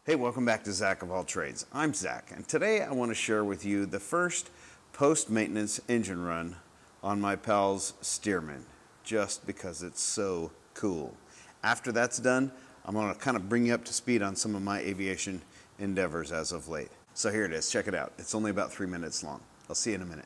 Hey, welcome back to Zach of All Trades. I'm Zach, and today I want to share with you the first post-maintenance engine run on my pal's Stearman, just because it's so cool. After that's done, I'm going to kind of bring you up to speed on some of my aviation endeavors as of late. So here it is, check it out. It's only about 3 minutes long. I'll see you in a minute.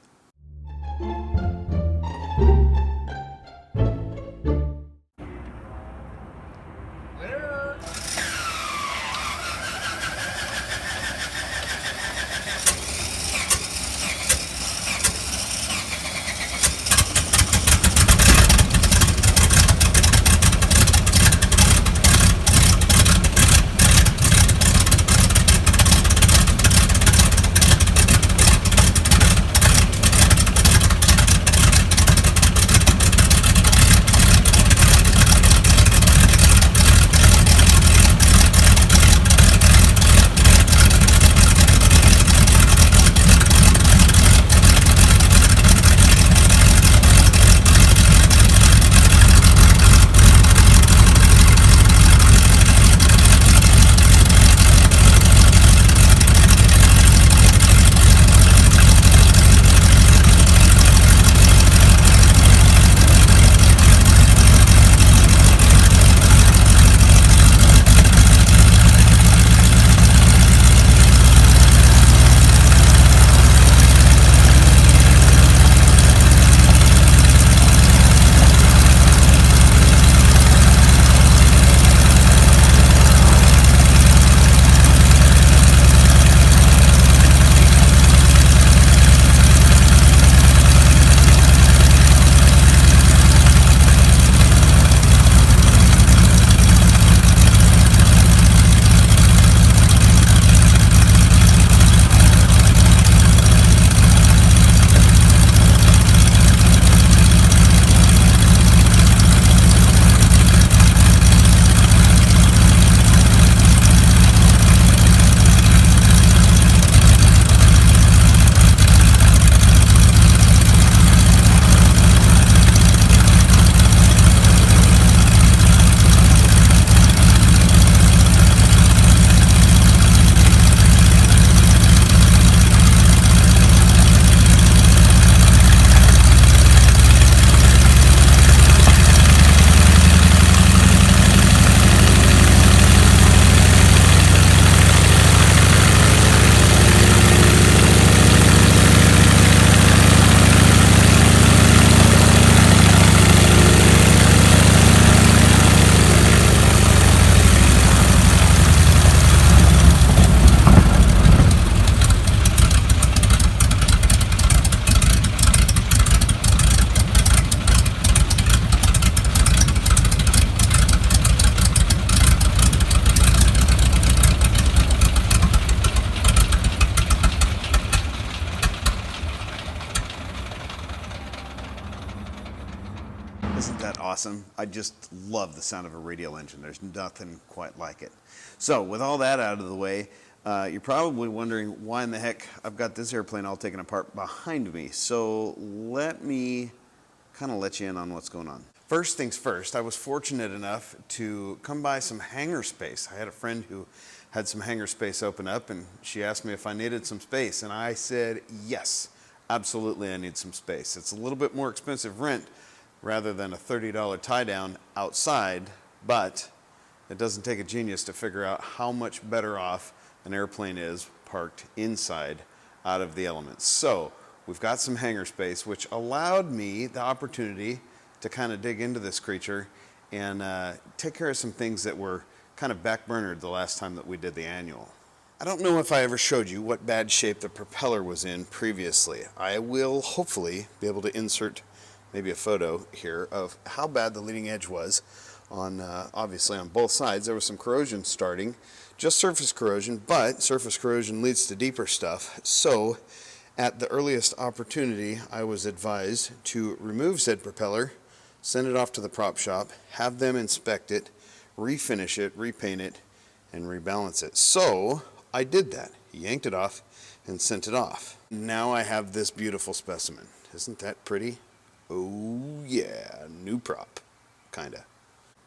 Isn't that awesome? I just love the sound of a radial engine. There's nothing quite like it. So with all that out of the way, you're probably wondering why in the heck I've got this airplane all taken apart behind me. So let me kind of let you in on what's going on. First things first, I was fortunate enough to come by some hangar space. I had a friend who had some hangar space open up, and she asked me if I needed some space, and I said yes, absolutely I need some space. It's a little bit more expensive rent rather than a $30 tie down outside, but it doesn't take a genius to figure out how much better off an airplane is parked inside out of the elements. So we've got some hangar space, which allowed me the opportunity to kind of dig into this creature and take care of some things that were kind of backburnered the last time that we did the annual. I don't know if I ever showed you what bad shape the propeller was in previously. I will hopefully be able to insert maybe a photo here of how bad the leading edge was on, obviously on both sides. There was some corrosion starting, just surface corrosion, but surface corrosion leads to deeper stuff. So at the earliest opportunity, I was advised to remove said propeller, send it off to the prop shop, have them inspect it, refinish it, repaint it, and rebalance it. So I did that. Yanked it off and sent it off. Now I have this beautiful specimen. Isn't that pretty? Oh yeah, new prop, kinda.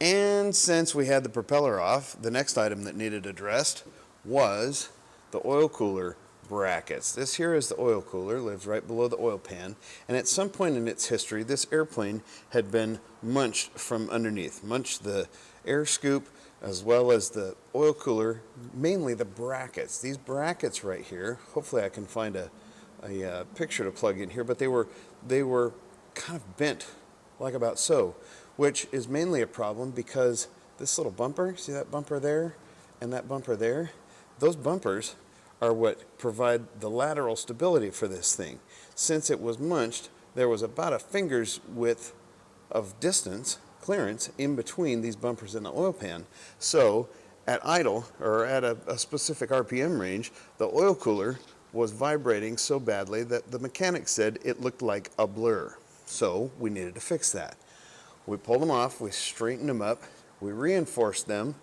And since we had the propeller off, the next item that needed addressed was the oil cooler brackets. This here is the oil cooler, lives right below the oil pan, and at some point in its history, this airplane had been munched from underneath, munched the air scoop as well as the oil cooler, mainly the brackets. These brackets right here, hopefully I can find a picture to plug in here, but they were kind of bent like about so, which is mainly a problem because this little bumper, see that bumper there and that bumper there? Those bumpers are what provide the lateral stability for this thing. Since it was munched, there was about a finger's width of distance, clearance, in between these bumpers and the oil pan. So at idle, or at a specific RPM range, the oil cooler was vibrating so badly that the mechanic said it looked like a blur. So we needed to fix that. We pulled them off, we straightened them up, we reinforced them.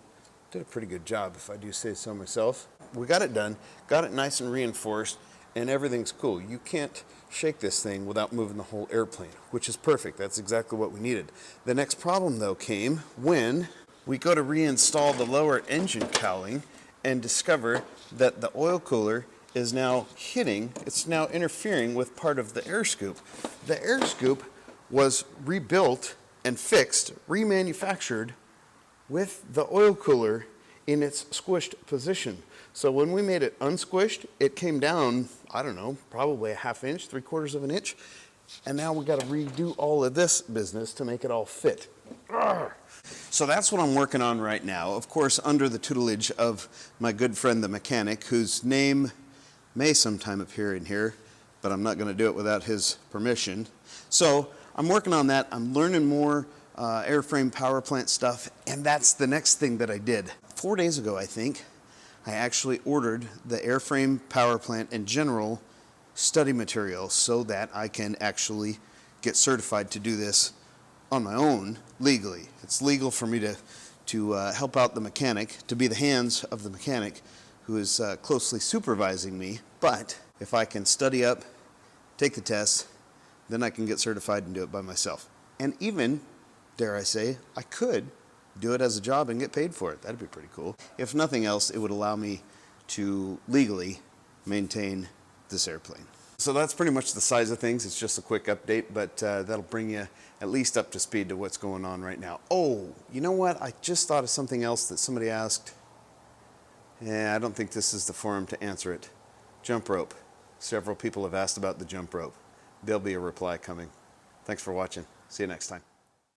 Did a pretty good job, if I do say so myself. We got it done, got it nice and reinforced, and everything's cool. You can't shake this thing without moving the whole airplane, which is perfect. That's exactly what we needed. The next problem, though, came when we go to reinstall the lower engine cowling and discover that the oil cooler is now it's now interfering with part of the air scoop. The air scoop was rebuilt and fixed, remanufactured with the oil cooler in its squished position. So when we made it unsquished, it came down, I don't know, probably a ½ inch, 3/4 of an inch. And now we got to redo all of this business to make it all fit. Arrgh. So that's what I'm working on right now. Of course, under the tutelage of my good friend, the mechanic, whose name may sometime appear in here, but I'm not going to do it without his permission. So I'm working on that. I'm learning more airframe power plant stuff, and that's the next thing that I did. 4 days ago, I think, I actually ordered the airframe power plant in general study material so that I can actually get certified to do this on my own legally. It's legal for me to help out the mechanic, to be the hands of the mechanic who is closely supervising me. But if I can study up, take the test, then I can get certified and do it by myself. And even, dare I say, I could do it as a job and get paid for it. That'd be pretty cool. If nothing else, it would allow me to legally maintain this airplane. So that's pretty much the size of things. It's just a quick update, but that'll bring you at least up to speed to what's going on right now. Oh, you know what? I just thought of something else that somebody asked. Yeah, I don't think this is the forum to answer it. Jump rope. Several people have asked about the jump rope. There'll be a reply coming. Thanks for watching. See you next time.